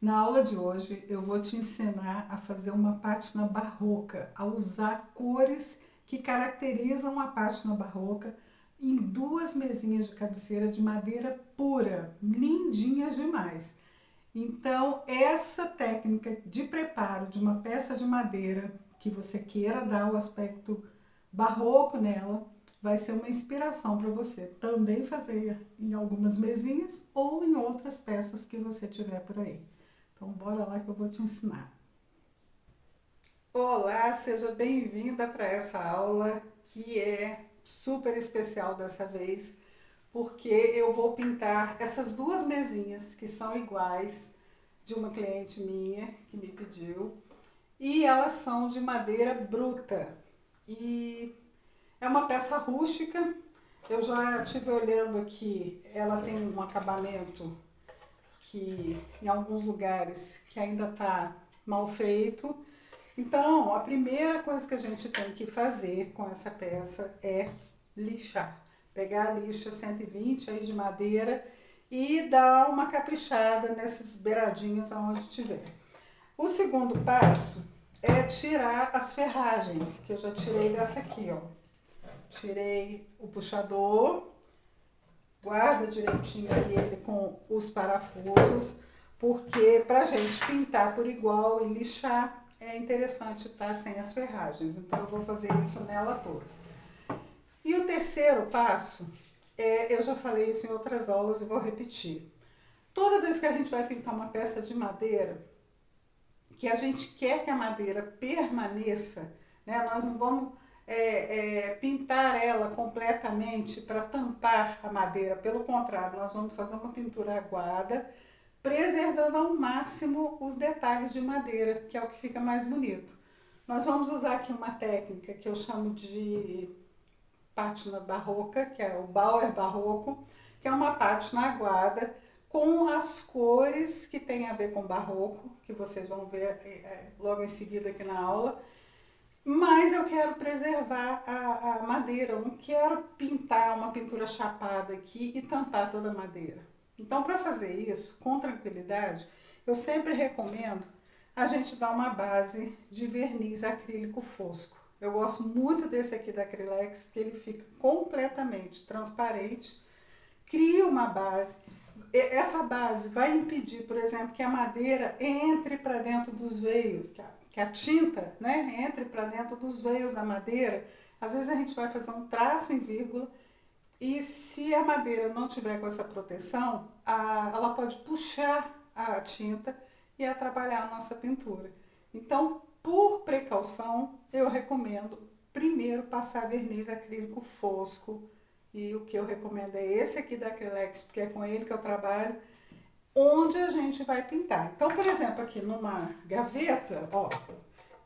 Na aula de hoje eu vou te ensinar a fazer uma pátina barroca, a usar cores que caracterizam a pátina barroca em duas mesinhas de cabeceira de madeira pura, lindinhas demais. Então, essa técnica de preparo de uma peça de madeira que você queira dar o aspecto barroco nela, vai ser uma inspiração para você também fazer em algumas mesinhas ou em outras peças que você tiver por aí. Então, bora lá que eu vou te ensinar. Olá, seja bem-vinda para essa aula que é super especial dessa vez, porque eu vou pintar essas duas mesinhas que são iguais de uma cliente minha que me pediu e elas são de madeira bruta e é uma peça rústica. Eu já estive olhando aqui, ela tem um acabamento que em alguns lugares que ainda está mal feito. Então, a primeira coisa que a gente tem que fazer com essa peça é lixar. Pegar a lixa 120 aí de madeira e dar uma caprichada nessas beiradinhas aonde tiver. O segundo passo é tirar as ferragens, que eu já tirei dessa aqui, ó. Tirei o puxador, guarda direitinho aí ele com os parafusos, porque pra gente pintar por igual e lixar é interessante estar sem as ferragens. Então eu vou fazer isso nela toda. E o terceiro passo, eu já falei isso em outras aulas e vou repetir. Toda vez que a gente vai pintar uma peça de madeira, que a gente quer que a madeira permaneça, né? Nós não vamos pintar ela completamente para tampar a madeira, pelo contrário, nós vamos fazer uma pintura aguada, preservando ao máximo os detalhes de madeira, que é o que fica mais bonito. Nós vamos usar aqui uma técnica que eu chamo de pátina barroca, que é o Bauer barroco, que é uma pátina aguada com as cores que tem a ver com barroco, que vocês vão ver logo em seguida aqui na aula. Mas eu quero preservar a madeira, eu não quero pintar uma pintura chapada aqui e tampar toda a madeira. Então, para fazer isso com tranquilidade, eu sempre recomendo a gente dar uma base de verniz acrílico fosco. Eu gosto muito desse aqui da Acrylex, porque ele fica completamente transparente, cria uma base. Essa base vai impedir, por exemplo, que a madeira entre para dentro dos veios, que a tinta, né, entre para dentro dos veios da madeira. Às vezes a gente vai fazer um traço em vírgula e se a madeira não tiver com essa proteção, ela pode puxar a tinta e atrapalhar a nossa pintura. Então, por precaução, eu recomendo primeiro passar verniz acrílico fosco. E o que eu recomendo é esse aqui da Acrylex, porque é com ele que eu trabalho, onde a gente vai pintar. Então, por exemplo, aqui numa gaveta, ó,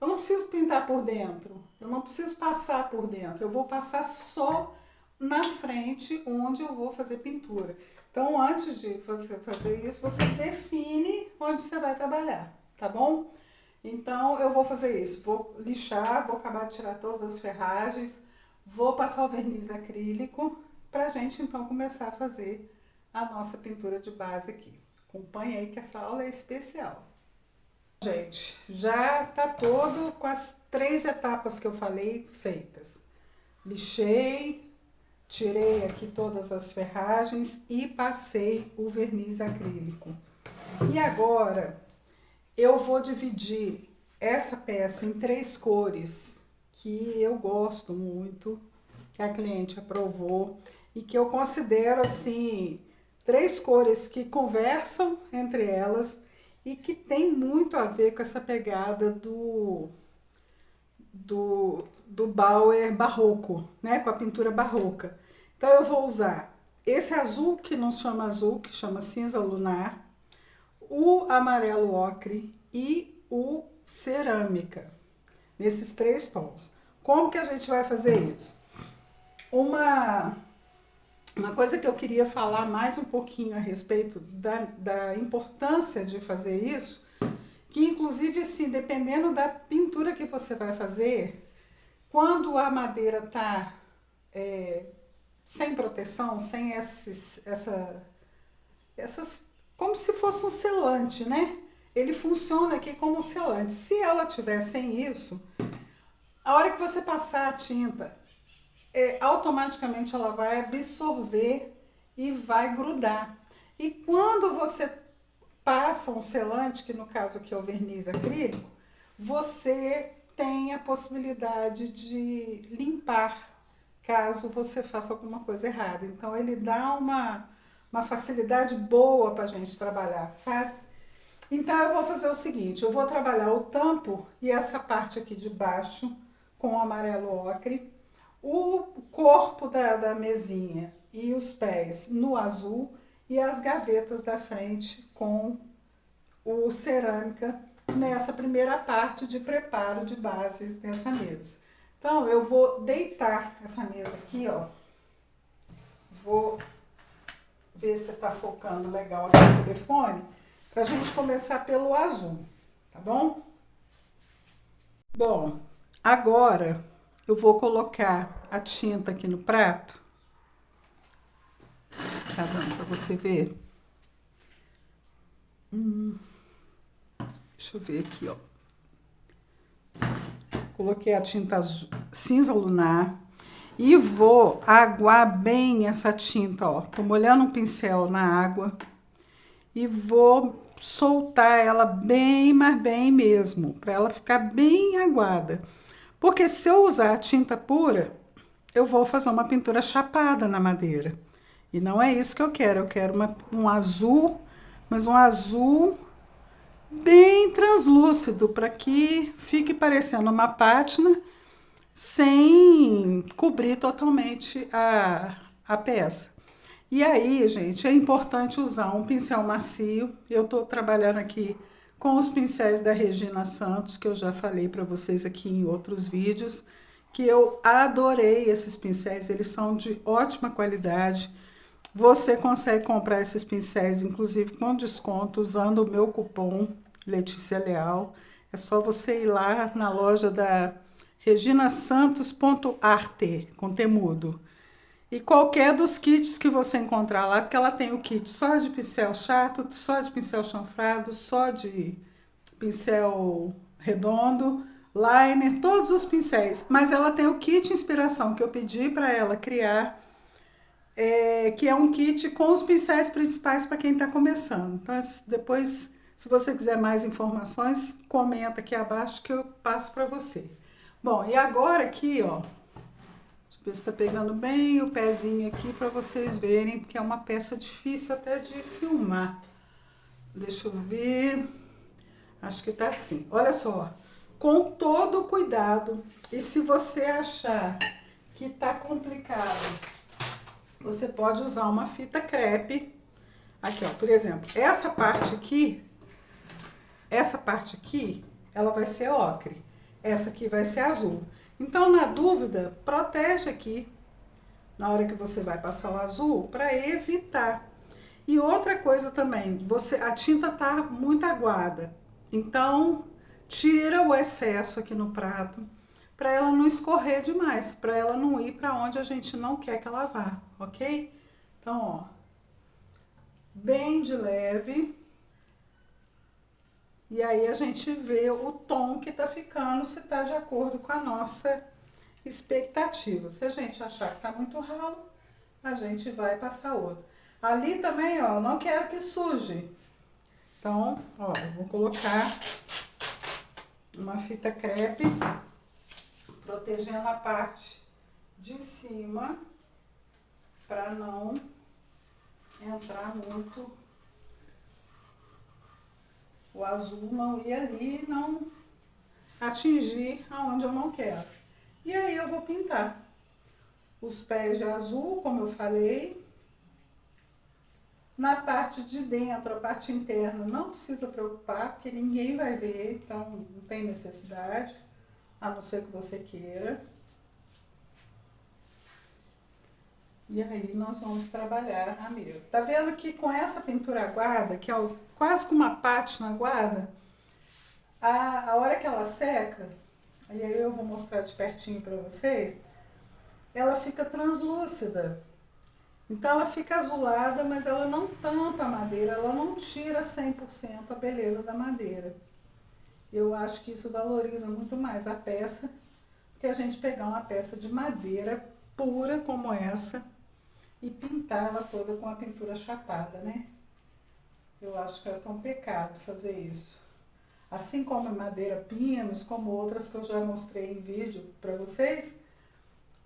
eu não preciso pintar por dentro, eu não preciso passar por dentro, eu vou passar só na frente onde eu vou fazer pintura. Então, antes de você fazer isso, você define onde você vai trabalhar, tá bom? Então, eu vou fazer isso. Vou lixar, vou acabar de tirar todas as ferragens, vou passar o verniz acrílico pra gente, então, começar a fazer a nossa pintura de base aqui. Acompanhe aí que essa aula é especial. Gente, já tá todo com as 3 etapas que eu falei feitas. Lixei, tirei aqui todas as ferragens e passei o verniz acrílico. E agora eu vou dividir essa peça em 3 cores que eu gosto muito, que a cliente aprovou e que eu considero assim 3 cores que conversam entre elas e que tem muito a ver com essa pegada do Bauer barroco, né? Com a pintura barroca. Então eu vou usar esse azul que não chama azul, que chama cinza lunar, o amarelo ocre e o cerâmica, nesses 3 tons. Como que a gente vai fazer isso? Uma, uma coisa que eu queria falar mais um pouquinho a respeito da importância de fazer isso, que inclusive assim, dependendo da pintura que você vai fazer, quando a madeira está sem proteção, sem essas, como se fosse um selante, né? ele funciona aqui como selante. Se ela tiver sem isso, a hora que você passar a tinta, automaticamente ela vai absorver e vai grudar. E quando você passa um selante, que no caso aqui é o verniz acrílico, você tem a possibilidade de limpar caso você faça alguma coisa errada. Então ele dá uma facilidade boa para a gente trabalhar, sabe? Então eu vou fazer o seguinte, eu vou trabalhar o tampo e essa parte aqui de baixo com o amarelo ocre, o corpo da mesinha e os pés no azul e as gavetas da frente com o cerâmica nessa primeira parte de preparo de base dessa mesa. Então eu vou deitar essa mesa aqui, ó. Vou ver se tá focando legal aqui no telefone, pra gente começar pelo azul, tá bom? Bom, agora eu vou colocar a tinta aqui no prato. Tá dando pra você ver? Deixa eu ver aqui, ó. Coloquei a tinta azul, cinza lunar e vou aguar bem essa tinta, ó. Tô molhando um pincel na água e vou soltar ela bem, mas bem mesmo, para ela ficar bem aguada. Porque se eu usar a tinta pura, eu vou fazer uma pintura chapada na madeira. E não é isso que eu quero um azul, mas um azul bem translúcido, para que fique parecendo uma pátina sem cobrir totalmente a peça. E aí, gente, é importante usar um pincel macio. Eu estou trabalhando aqui com os pincéis da Regina Santos, que eu já falei para vocês aqui em outros vídeos, que eu adorei esses pincéis, eles são de ótima qualidade. Você consegue comprar esses pincéis, inclusive com desconto, usando o meu cupom Letícia Leal. É só você ir lá na loja da reginasantos.arte, com temudo. E qualquer dos kits que você encontrar lá, porque ela tem o kit só de pincel chato, só de pincel chanfrado, só de pincel redondo, liner, todos os pincéis. Mas ela tem o kit inspiração que eu pedi para ela criar, que é um kit com os pincéis principais para quem está começando. Então, depois, se você quiser mais informações, comenta aqui abaixo que eu passo para você. Bom, e agora aqui, ó, deixa eu ver se tá pegando bem o pezinho aqui para vocês verem, porque é uma peça difícil até de filmar. Deixa eu ver. Acho que tá assim. Olha só, com todo cuidado, e se você achar que tá complicado, você pode usar uma fita crepe. Aqui, ó, por exemplo, essa parte aqui, ela vai ser ocre. Essa aqui vai ser azul. Então, na dúvida, protege aqui na hora que você vai passar o azul para evitar. E outra coisa também, a tinta tá muito aguada. Então, tira o excesso aqui no prato para ela não escorrer demais, para ela não ir para onde a gente não quer que ela vá, ok? Então, ó, bem de leve. E aí a gente vê o tom que tá ficando, se tá de acordo com a nossa expectativa. Se a gente achar que tá muito ralo, a gente vai passar outro. Ali também, ó, não quero que suje. Então, ó, eu vou colocar uma fita crepe, protegendo a parte de cima, para não entrar muito o azul, não ir ali e não atingir aonde eu não quero. E aí eu vou pintar os pés de azul, como eu falei. Na parte de dentro, a parte interna, não precisa preocupar, porque ninguém vai ver, então não tem necessidade, a não ser que você queira. E aí nós vamos trabalhar a mesa. Tá vendo que com essa pintura aguada, que é quase com uma pátina aguada, a hora que ela seca, e aí eu vou mostrar de pertinho para vocês, ela fica translúcida. Então ela fica azulada, mas ela não tampa a madeira, ela não tira 100% a beleza da madeira. Eu acho que isso valoriza muito mais a peça que a gente pegar uma peça de madeira pura como essa e pintar ela toda com a pintura chapada, né? Eu acho que é um pecado fazer isso. Assim como a madeira pinos, como outras que eu já mostrei em vídeo para vocês,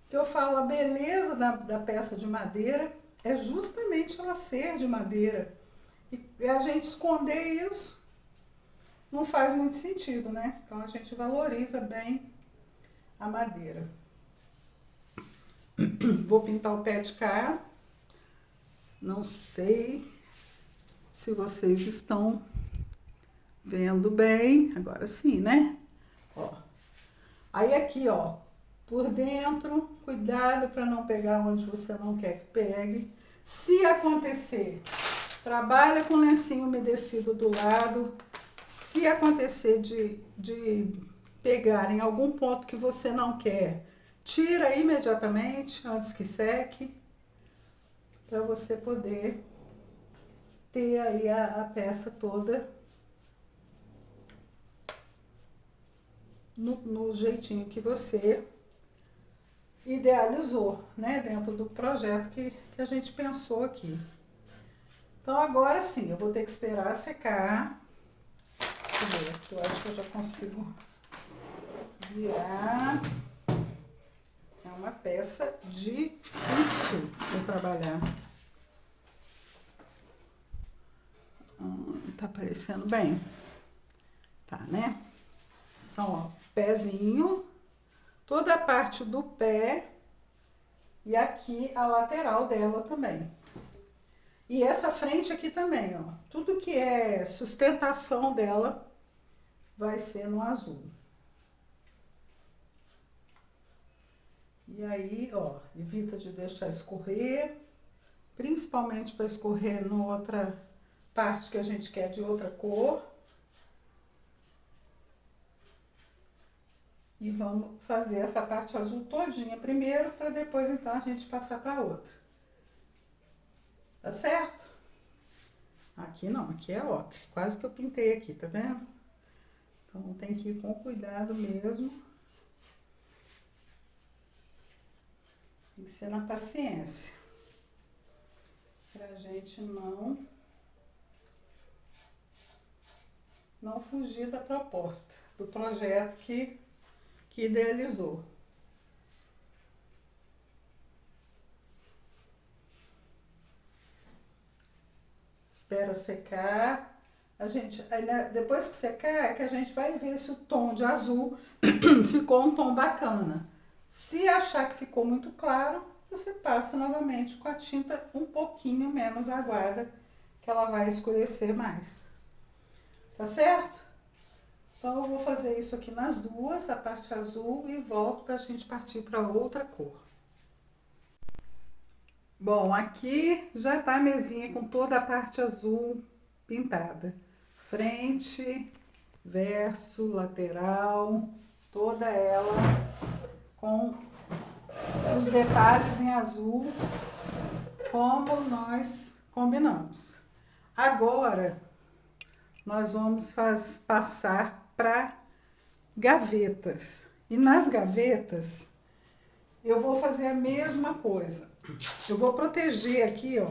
que eu falo, a beleza da peça de madeira é justamente ela ser de madeira. E a gente esconder isso não faz muito sentido, né? Então a gente valoriza bem a madeira. Vou pintar o pé de cá. Não sei se vocês estão vendo bem. Agora sim, né? Ó. Aí aqui, ó, por dentro, cuidado para não pegar onde você não quer que pegue. Se acontecer, trabalha com lencinho umedecido do lado. Se acontecer de pegar em algum ponto que você não quer, tira imediatamente antes que seque, para você poder ter aí a peça toda no jeitinho que você idealizou, né, dentro do projeto que a gente pensou aqui. Então agora sim, eu vou ter que esperar secar. Deixa eu ver, eu acho que eu já consigo virar. É uma peça difícil de trabalhar. Tá aparecendo bem? Tá, né? Então, ó, pezinho, toda a parte do pé e aqui a lateral dela também. E essa frente aqui também, ó. Tudo que é sustentação dela vai ser no azul. E aí, ó, evita de deixar escorrer, principalmente para escorrer em outra parte que a gente quer de outra cor. E vamos fazer essa parte azul todinha primeiro, para depois então a gente passar para outra. Tá certo? Aqui não, aqui é ocre. Quase que eu pintei aqui, tá vendo? Então tem que ir com cuidado mesmo. Tem que ser na paciência. Pra gente não fugir da proposta, do projeto que idealizou. Espera secar. A gente, aí, né, depois que secar, é que a gente vai ver se o tom de azul ficou um tom bacana. Se achar que ficou muito claro, você passa novamente com a tinta um pouquinho menos aguada, que ela vai escurecer mais. Tá certo? Então, eu vou fazer isso aqui nas duas, a parte azul, e volto pra gente partir para outra cor. Bom, aqui já tá a mesinha com toda a parte azul pintada. Frente, verso, lateral, toda ela com os detalhes em azul, como nós combinamos. Agora, nós vamos passar para gavetas. E nas gavetas, eu vou fazer a mesma coisa. Eu vou proteger aqui, ó,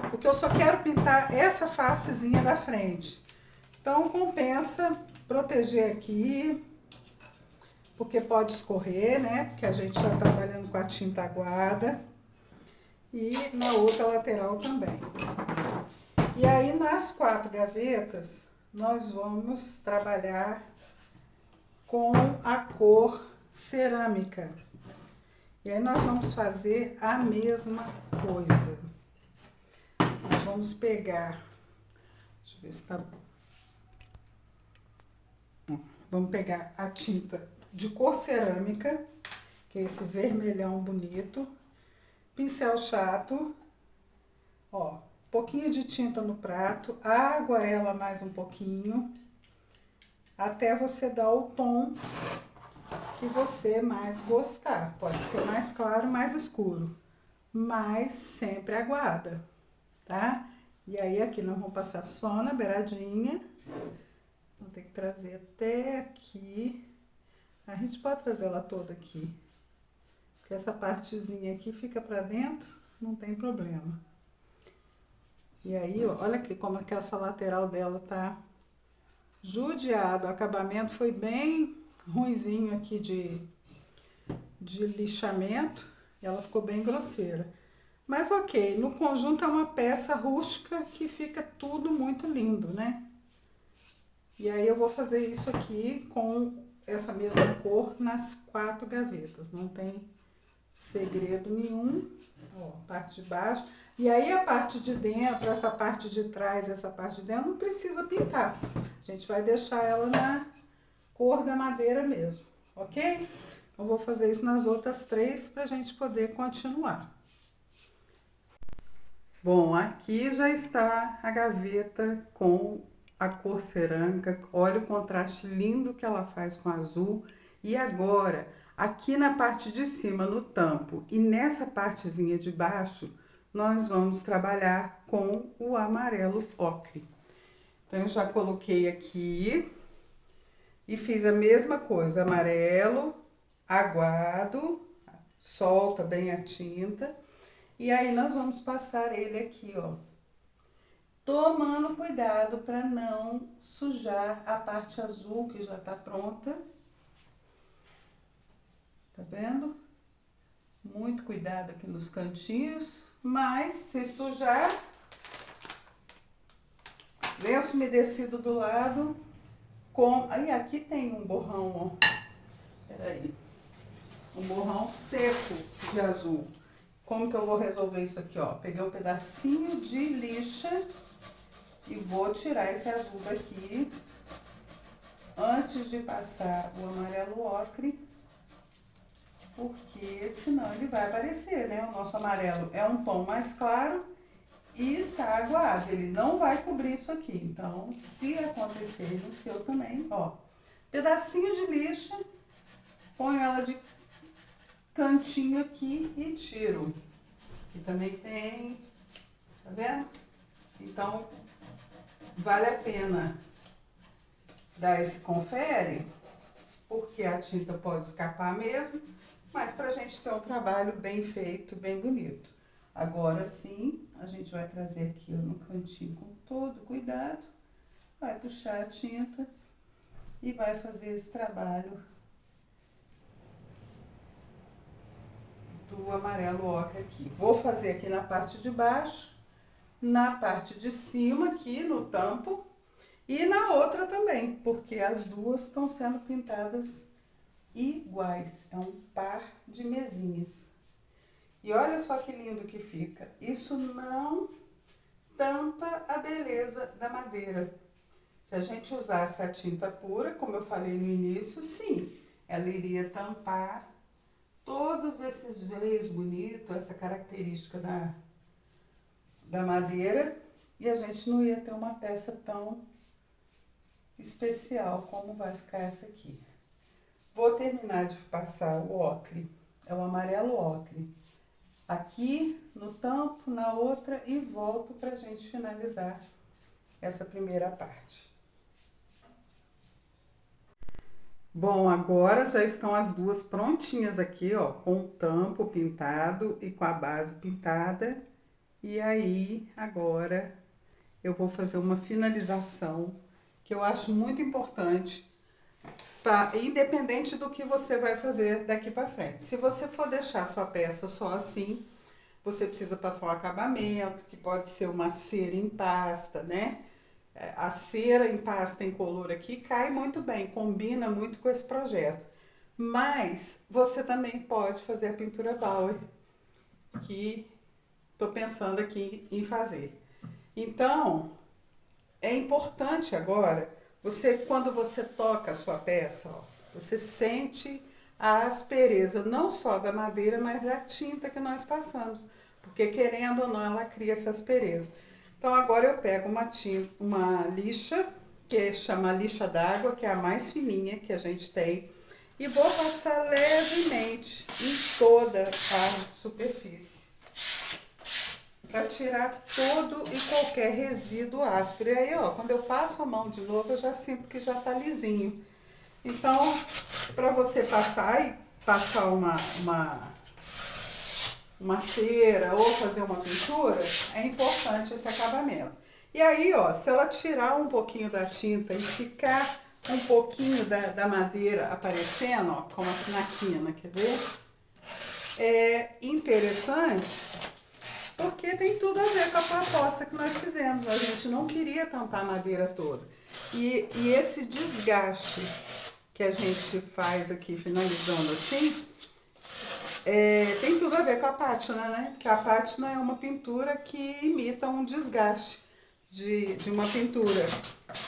porque eu só quero pintar essa facezinha da frente. Então, compensa proteger aqui, porque pode escorrer, né? Porque a gente tá trabalhando com a tinta aguada. E na outra lateral também. E aí, nas 4 gavetas, nós vamos trabalhar com a cor cerâmica. E aí, nós vamos fazer a mesma coisa. Nós vamos pegar... Deixa eu ver se tá... Vamos pegar a tinta de cor cerâmica, que é esse vermelhão bonito. Pincel chato, ó, pouquinho de tinta no prato, água ela mais um pouquinho, até você dar o tom que você mais gostar. Pode ser mais claro, mais escuro. mas sempre aguada, tá? E aí aqui nós vamos passar só na beiradinha. Vou ter que trazer até aqui. A gente pode trazer ela toda aqui, porque essa partezinha aqui fica pra dentro, não tem problema. E aí, ó, olha aqui como é que essa lateral dela tá judiado. O acabamento foi bem ruinzinho aqui de lixamento. E ela ficou bem grosseira. Mas ok, no conjunto é uma peça rústica que fica tudo muito lindo, né? E aí eu vou fazer isso aqui com essa mesma cor nas 4 gavetas. Não tem segredo nenhum. Ó, parte de baixo. E aí a parte de dentro, essa parte de trás, essa parte de dentro, não precisa pintar. A gente vai deixar ela na cor da madeira mesmo, ok? Eu vou fazer isso nas outras 3 pra gente poder continuar. Bom, aqui já está a gaveta com a cor cerâmica. Olha o contraste lindo que ela faz com o azul. E agora, aqui na parte de cima, no tampo, e nessa partezinha de baixo, nós vamos trabalhar com o amarelo ocre. Então, eu já coloquei aqui e fiz a mesma coisa, amarelo, aguado, solta bem a tinta. E aí, nós vamos passar ele aqui, ó, tomando cuidado para não sujar a parte azul que já tá pronta. Tá vendo? Muito cuidado aqui nos cantinhos, mas se sujar, lenço umedecido do lado, com... Aí, aqui tem um borrão, ó, peraí, um borrão seco de azul. Como que eu vou resolver isso aqui, ó? Peguei um pedacinho de lixa e vou tirar esse azul daqui antes de passar o amarelo ocre, porque senão ele vai aparecer, né? O nosso amarelo é um tom mais claro e está aguado, ele não vai cobrir isso aqui. Então, se acontecer no seu também, ó, pedacinho de lixa, ponho ela de cantinho aqui e tiro. Aqui também tem, tá vendo? Então, vale a pena dar esse confere, porque a tinta pode escapar mesmo, mas pra gente ter um trabalho bem feito, bem bonito. Agora sim, a gente vai trazer aqui ó, no cantinho com todo cuidado, vai puxar a tinta e vai fazer esse trabalho do amarelo ocre aqui. Vou fazer aqui na parte de baixo, na parte de cima aqui no tampo e na outra também, porque as duas estão sendo pintadas iguais, é um par de mesinhas. E olha só que lindo que fica, isso não tampa a beleza da madeira. Se a gente usasse a tinta pura, como eu falei no início, sim, ela iria tampar todos esses veios bonitos, essa característica da madeira, e a gente não ia ter uma peça tão especial como vai ficar essa aqui. Vou terminar de passar o ocre, é o amarelo ocre, aqui no tampo, na outra, e volto pra gente finalizar essa primeira parte. Bom, agora já estão as duas prontinhas aqui, ó, com o tampo pintado e com a base pintada. E aí, agora, eu vou fazer uma finalização que eu acho muito importante, independente do que você vai fazer daqui pra frente. Se você for deixar sua peça só assim, você precisa passar um acabamento, que pode ser uma cera em pasta, né? A cera em pasta incolor aqui cai muito bem, combina muito com esse projeto. Mas você também pode fazer a pintura Bauer, que tô pensando aqui em fazer. Então, é importante agora, quando você toca a sua peça, ó, você sente a aspereza, não só da madeira, mas da tinta que nós passamos. Porque querendo ou não, ela cria essa aspereza. Então, agora eu pego uma lixa, que chama lixa d'água, que é a mais fininha que a gente tem, e vou passar levemente em toda a superfície. para tirar todo e qualquer resíduo áspero. E aí, ó, quando eu passo a mão de novo, eu já sinto que já tá lisinho. Então, para você passar uma cera ou fazer uma pintura, é importante esse acabamento. E aí, ó, se ela tirar um pouquinho da tinta e ficar um pouquinho da madeira aparecendo, ó, como aqui na quina, quer ver? É interessante porque tem tudo a ver com a proposta que nós fizemos. A gente não queria tampar a madeira toda. E esse desgaste que a gente faz aqui, finalizando assim, tem tudo a ver com a pátina, né? Porque a pátina é uma pintura que imita um desgaste de uma pintura.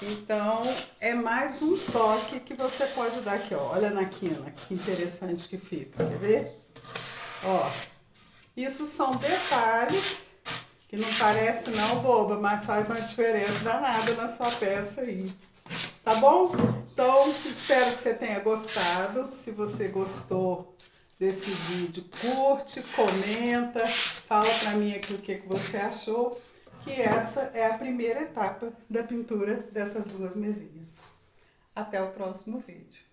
Então, é mais um toque que você pode dar aqui, ó. Olha na quina, que interessante que fica, quer ver? Ó, isso são detalhes que não parece não, boba, mas faz uma diferença danada na sua peça aí. Tá bom? Então, espero que você tenha gostado. Se você gostou desse vídeo, curte, comenta, fala pra mim aqui o que você achou, que essa é a primeira etapa da pintura dessas duas mesinhas. Até o próximo vídeo.